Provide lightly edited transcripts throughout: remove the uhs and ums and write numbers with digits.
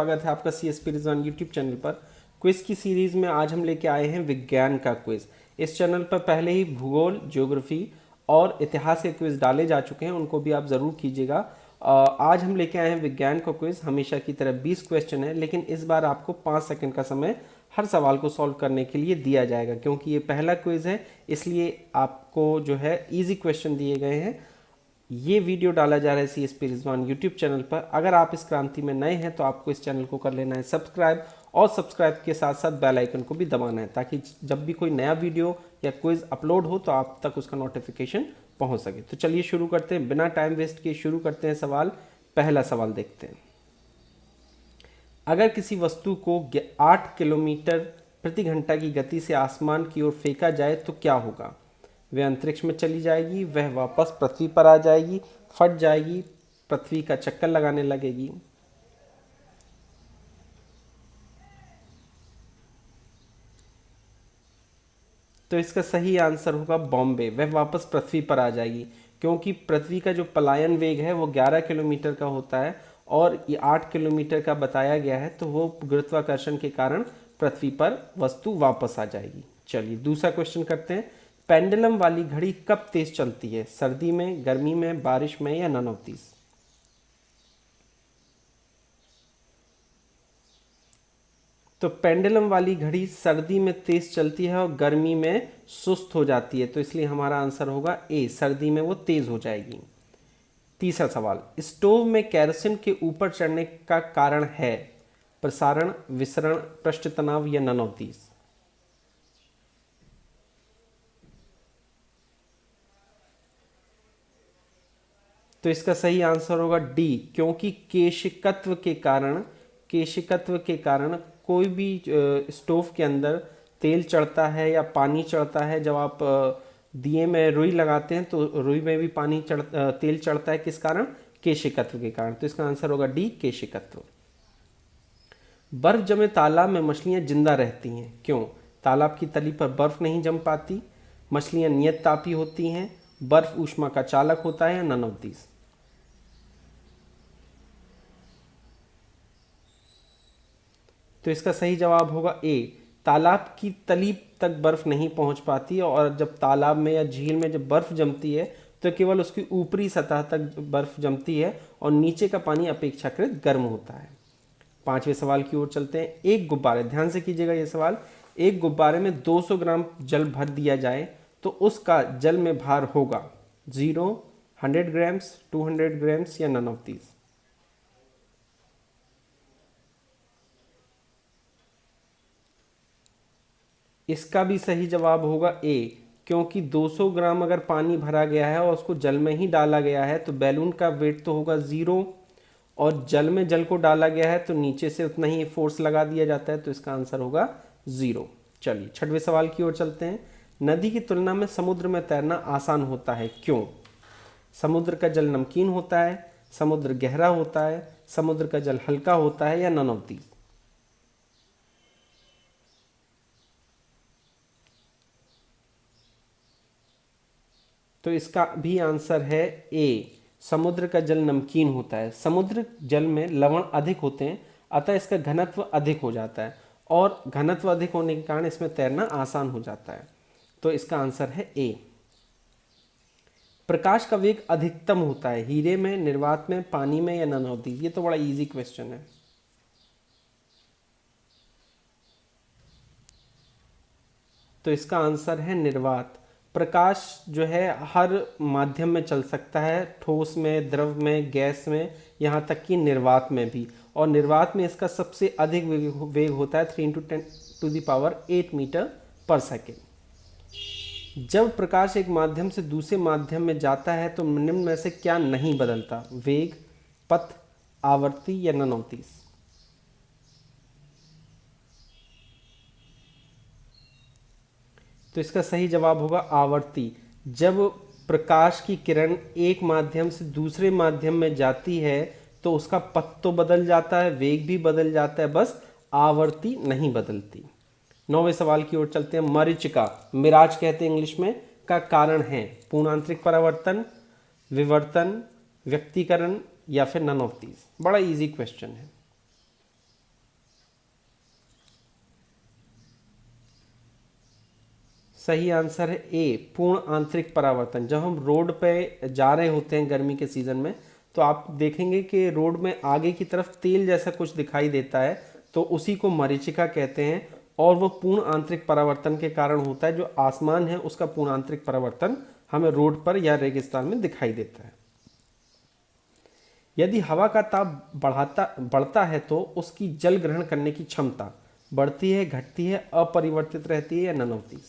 स्वागत है आपका CSP रिजवान यूट्यूब चैनल पर। क्विज की सीरीज में आज हम लेके आए हैं विज्ञान का क्विज। इस चैनल पर पहले ही भूगोल, ज्योग्राफी और इतिहास के क्विज डाले जा चुके हैं, उनको भी आप ज़रूर कीजिएगा। आज हम लेके आए हैं विज्ञान का क्विज। हमेशा की तरह 20 क्वेश्चन है, लेकिन इस बार आपको 5 सेकंड का समय हर सवाल को सॉल्व करने के लिए दिया जाएगा। क्योंकि ये पहला क्विज है, इसलिए आपको जो है ईजी क्वेश्चन दिए गए हैं। ये वीडियो डाला जा रहा है CSP रिजवान यूट्यूब चैनल पर। अगर आप इस क्रांति में नए हैं तो आपको इस चैनल को कर लेना है सब्सक्राइब, और सब्सक्राइब के साथ साथ बेल आइकन को भी दबाना है, ताकि जब भी कोई नया वीडियो या क्विज अपलोड हो तो आप तक उसका नोटिफिकेशन पहुंच सके। तो चलिए शुरू करते हैं, बिना टाइम वेस्ट किए शुरू करते हैं सवाल। पहला सवाल देखते हैं। अगर किसी वस्तु को 8 किलोमीटर प्रति घंटा की गति से आसमान की ओर फेंका जाए तो क्या होगा? वह अंतरिक्ष में चली जाएगी, वह वापस पृथ्वी पर आ जाएगी, फट जाएगी, पृथ्वी का चक्कर लगाने लगेगी। तो इसका सही आंसर होगा बॉम्बे। वह वापस पृथ्वी पर आ जाएगी, क्योंकि पृथ्वी का जो पलायन वेग है वो 11 किलोमीटर का होता है और ये 8 किलोमीटर का बताया गया है। तो वो गुरुत्वाकर्षण के कारण पृथ्वी पर वस्तु वापस आ जाएगी। चलिए दूसरा क्वेश्चन करते हैं। पेंडुलम वाली घड़ी कब तेज चलती है? सर्दी में, गर्मी में, बारिश में या नन ऑफ दीज? तो पेंडुलम वाली घड़ी सर्दी में तेज चलती है और गर्मी में सुस्त हो जाती है, तो इसलिए हमारा आंसर होगा ए, सर्दी में वो तेज हो जाएगी। तीसरा सवाल। स्टोव में केरोसिन के ऊपर चढ़ने का कारण है प्रसारण, विसरण, पृष्ठ तनाव या नन ऑफ दीज? तो इसका सही आंसर होगा डी, क्योंकि केशिकत्व के कारण कोई भी स्टोव के अंदर तेल चढ़ता है या पानी चढ़ता है। जब आप दिए में रुई लगाते हैं तो रुई में भी तेल चढ़ता है। किस कारण? केशिकत्व के कारण। तो इसका आंसर होगा डी, केशिकत्व। बर्फ जमे तालाब में मछलियां जिंदा रहती हैं, क्यों? तालाब की तली पर बर्फ नहीं जम पाती, मछलियां नियत तापी होती हैं, बर्फ ऊष्मा का चालक होता है या नन ऑफ दीज? तो इसका सही जवाब होगा ए, तालाब की तली तक बर्फ नहीं पहुंच पाती, और जब तालाब में या झील में जब बर्फ जमती है तो केवल उसकी ऊपरी सतह तक बर्फ जमती है और नीचे का पानी अपेक्षाकृत गर्म होता है। पांचवें सवाल की ओर चलते हैं। एक गुब्बारे, ध्यान से कीजिएगा ये सवाल, एक गुब्बारे में 200 ग्राम जल भर दिया जाए तो उसका जल में भार होगा 0, 100 ग्राम्स, 200 ग्राम्स या नन ऑफ दीज? इसका भी सही जवाब होगा ए, क्योंकि 200 ग्राम अगर पानी भरा गया है और उसको जल में ही डाला गया है तो बैलून का वेट तो होगा 0, और जल में जल को डाला गया है तो नीचे से उतना ही फोर्स लगा दिया जाता है, तो इसका आंसर होगा 0। चलिए छठवें सवाल की ओर चलते हैं। नदी की तुलना में समुद्र में तैरना आसान होता है, क्यों? समुद्र का जल नमकीन होता है, समुद्र गहरा होता है, समुद्र का जल हल्का होता है या नन ऑफ दीज? तो इसका भी आंसर है ए, समुद्र का जल नमकीन होता है। समुद्र जल में लवण अधिक होते हैं, अतः इसका घनत्व अधिक हो जाता है, और घनत्व अधिक होने के कारण इसमें तैरना आसान हो जाता है। तो इसका आंसर है ए। प्रकाश का वेग अधिकतम होता है हीरे में, निर्वात में, पानी में या नन ऑफ दीज? ये तो बड़ा इजी क्वेश्चन है। तो इसका आंसर है निर्वात। प्रकाश जो है हर माध्यम में चल सकता है, ठोस में, द्रव में, गैस में, यहाँ तक कि निर्वात में भी। और निर्वात में इसका सबसे अधिक वेग होता है 3 × 10⁸ मीटर पर सेकेंड। जब प्रकाश एक माध्यम से दूसरे माध्यम में जाता है तो निम्न में से क्या नहीं बदलता? वेग, पथ, आवर्ती या नन ऑफ दीज? तो इसका सही जवाब होगा आवर्ती। जब प्रकाश की किरण एक माध्यम से दूसरे माध्यम में जाती है तो उसका पथ तो बदल जाता है, वेग भी बदल जाता है, बस आवर्ती नहीं बदलती। नौवें सवाल की ओर चलते हैं। मरीचिका, मिराज कहते हैं इंग्लिश में, का कारण है पूर्णांतरिक परावर्तन, विवर्तन, व्यक्तीकरण या फिर नन ऑफ दीज? बड़ा इजी क्वेश्चन है। सही आंसर है ए, पूर्ण आंतरिक परावर्तन। जब हम रोड पे जा रहे होते हैं गर्मी के सीज़न में, तो आप देखेंगे कि रोड में आगे की तरफ तेल जैसा कुछ दिखाई देता है, तो उसी को मरीचिका कहते हैं। और वो पूर्ण आंतरिक परावर्तन के कारण होता है। जो आसमान है उसका पूर्ण आंतरिक परावर्तन हमें रोड पर या रेगिस्तान में दिखाई देता है। यदि हवा का ताप बढ़ता है तो उसकी जल ग्रहण करने की क्षमता बढ़ती है, घटती है, अपरिवर्तित रहती है या नन ऑफ दीज?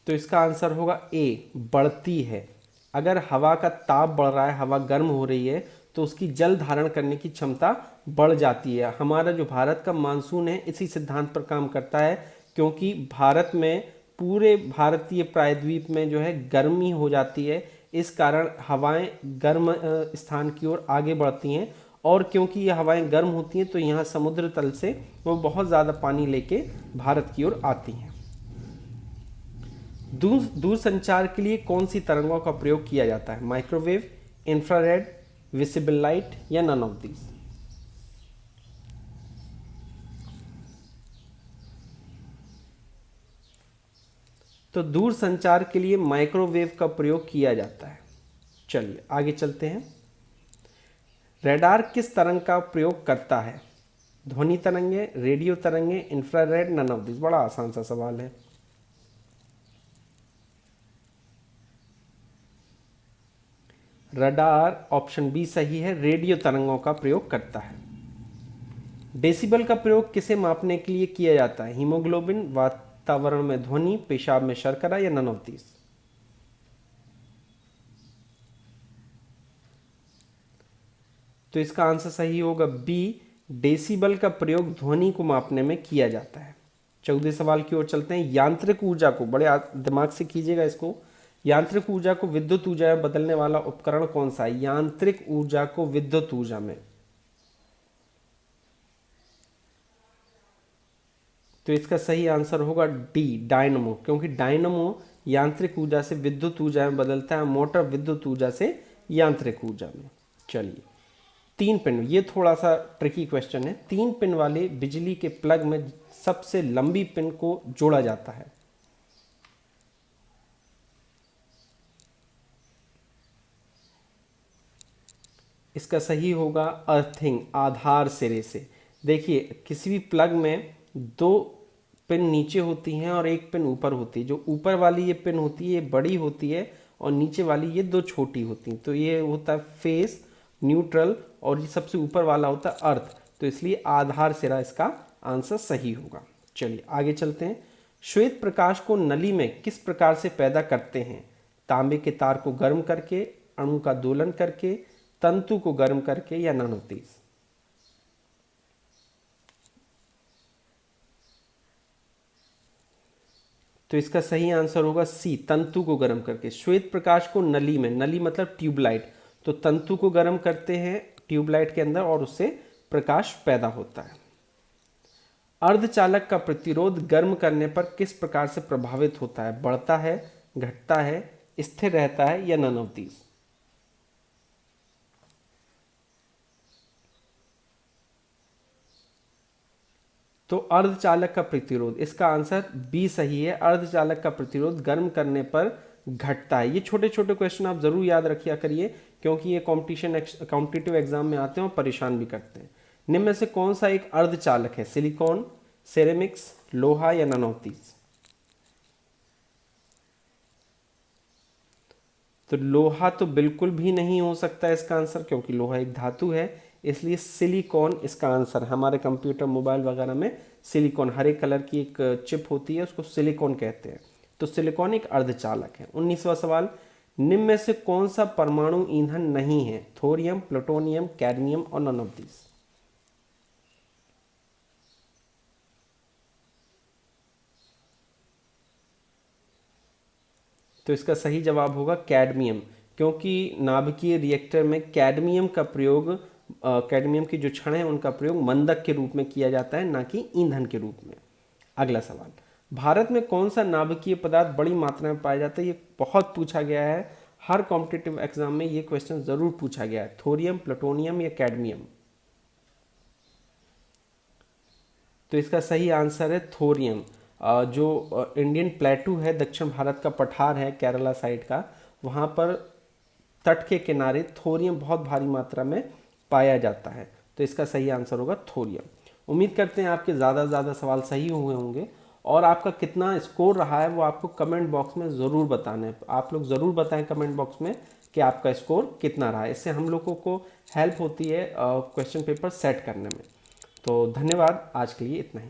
तो इसका आंसर होगा ए, बढ़ती है। अगर हवा का ताप बढ़ रहा है, हवा गर्म हो रही है, तो उसकी जल धारण करने की क्षमता बढ़ जाती है। हमारा जो भारत का मानसून है इसी सिद्धांत पर काम करता है, क्योंकि भारत में, पूरे भारतीय प्रायद्वीप में जो है गर्मी हो जाती है। इस कारण हवाएं गर्म स्थान की ओर आगे बढ़ती हैं, और क्योंकि ये हवाएं गर्म होती हैं तो यहाँ समुद्र तल से वो बहुत ज़्यादा पानी लेके भारत की ओर आती हैं। दूर संचार के लिए कौन सी तरंगों का प्रयोग किया जाता है? माइक्रोवेव, इंफ्रारेड, विजिबल लाइट या नन ऑफ दीज? तो दूर संचार के लिए माइक्रोवेव का प्रयोग किया जाता है। चलिए आगे चलते हैं। रडार किस तरंग का प्रयोग करता है? ध्वनि तरंगे, रेडियो तरंगे, इंफ्रारेड, नन ऑफ दीज? बड़ा आसान सा सवाल है। रडार ऑप्शन बी सही है, रेडियो तरंगों का प्रयोग करता है। डेसिबल का प्रयोग किसे मापने के लिए किया जाता है? हीमोग्लोबिन, वातावरण में ध्वनि, पेशाब में शर्करा या नन ऑफ दीज? तो इसका आंसर सही होगा बी, डेसिबल का प्रयोग ध्वनि को मापने में किया जाता है। 14 सवाल की ओर चलते हैं। यांत्रिक ऊर्जा को, बड़े दिमाग से कीजिएगा इसको, यांत्रिक ऊर्जा को विद्युत ऊर्जा में बदलने वाला उपकरण कौन सा है? यांत्रिक ऊर्जा को विद्युत ऊर्जा में, तो इसका सही आंसर होगा डी, डायनमो। क्योंकि डायनमो यांत्रिक ऊर्जा से विद्युत ऊर्जा में बदलता है, मोटर विद्युत ऊर्जा से यांत्रिक ऊर्जा में। चलिए, 3 पिन, ये थोड़ा सा ट्रिकी क्वेश्चन है। 3 पिन वाले बिजली के प्लग में सबसे लंबी पिन को जोड़ा जाता है। इसका सही होगा अर्थिंग, आधार सिरे से। देखिए, किसी भी प्लग में 2 पिन नीचे होती हैं और 1 पिन ऊपर होती है। जो ऊपर वाली ये पिन होती है ये बड़ी होती है, और नीचे वाली ये 2 छोटी होती हैं। तो ये होता है फेस, न्यूट्रल, और ये सबसे ऊपर वाला होता है अर्थ। तो इसलिए आधार सिरा इसका आंसर सही होगा। चलिए आगे चलते हैं। श्वेत प्रकाश को नली में किस प्रकार से पैदा करते हैं? तांबे के तार को गर्म करके, अणु का दोलन करके, तंतु को गर्म करके या नन ऑफ दीज? तो इसका सही आंसर होगा सी, तंतु को गर्म करके। श्वेत प्रकाश को नली में, नली मतलब ट्यूबलाइट, तो तंतु को गर्म करते हैं ट्यूबलाइट के अंदर और उससे प्रकाश पैदा होता है। अर्धचालक का प्रतिरोध गर्म करने पर किस प्रकार से प्रभावित होता है? बढ़ता है, घटता है, स्थिर रहता है या नन ऑफ दीज? तो अर्धचालक का प्रतिरोध, इसका आंसर बी सही है। अर्धचालक का प्रतिरोध गर्म करने पर घटता है। ये छोटे छोटे क्वेश्चन आप जरूर याद रखिया करिए, क्योंकि ये कॉम्पिटिटिव एग्जाम में आते हैं और परेशान भी करते हैं। निम्न में से कौन सा एक अर्धचालक है? सिलिकॉन, सेरेमिक्स, लोहा या नन ऑफ दीज? तो लोहा तो बिल्कुल भी नहीं हो सकता है इसका आंसर, क्योंकि लोहा एक धातु है। इसलिए सिलिकॉन इसका आंसर। हमारे कंप्यूटर, मोबाइल वगैरह में सिलिकॉन, हरे कलर की एक चिप होती है, उसको सिलिकॉन कहते हैं। तो सिलिकॉन एक अर्धचालक है। 19वां सवाल, निम्न में से कौन सा परमाणु ईंधन नहीं है? थोरियम, प्लूटोनियम, कैडमियम और नन ऑफ दीज? तो इसका सही जवाब होगा कैडमियम, क्योंकि नाभिकीय रिएक्टर में कैडमियम का प्रयोग, कैडमियम की जो छड़ है उनका प्रयोग मंदक के रूप में किया जाता है, ना कि ईंधन के रूप में। अगला सवाल, भारत में कौन सा नाभिकीय पदार्थ बड़ी मात्रा में पाया जाता है? ये बहुत पूछा गया है, हर कॉम्पिटिटिव एग्जाम में ये क्वेश्चन जरूर पूछा गया है। थोरियम, प्लूटोनियम या कैडमियम? तो इसका सही आंसर है थोरियम। जो इंडियन प्लेटू है, दक्षिण भारत का पठार है केरला साइड का, वहाँ पर तट के किनारे थोरियम बहुत भारी मात्रा में पाया जाता है। तो इसका सही आंसर होगा थोरियम। उम्मीद करते हैं आपके ज़्यादा से ज़्यादा सवाल सही हुए होंगे, और आपका कितना स्कोर रहा है वो आपको कमेंट बॉक्स में ज़रूर बताना है। आप लोग ज़रूर बताएं कमेंट बॉक्स में कि आपका स्कोर कितना रहा है। इससे हम लोगों को हेल्प होती है क्वेश्चन पेपर सेट करने में। तो धन्यवाद, आज के लिए इतना ही।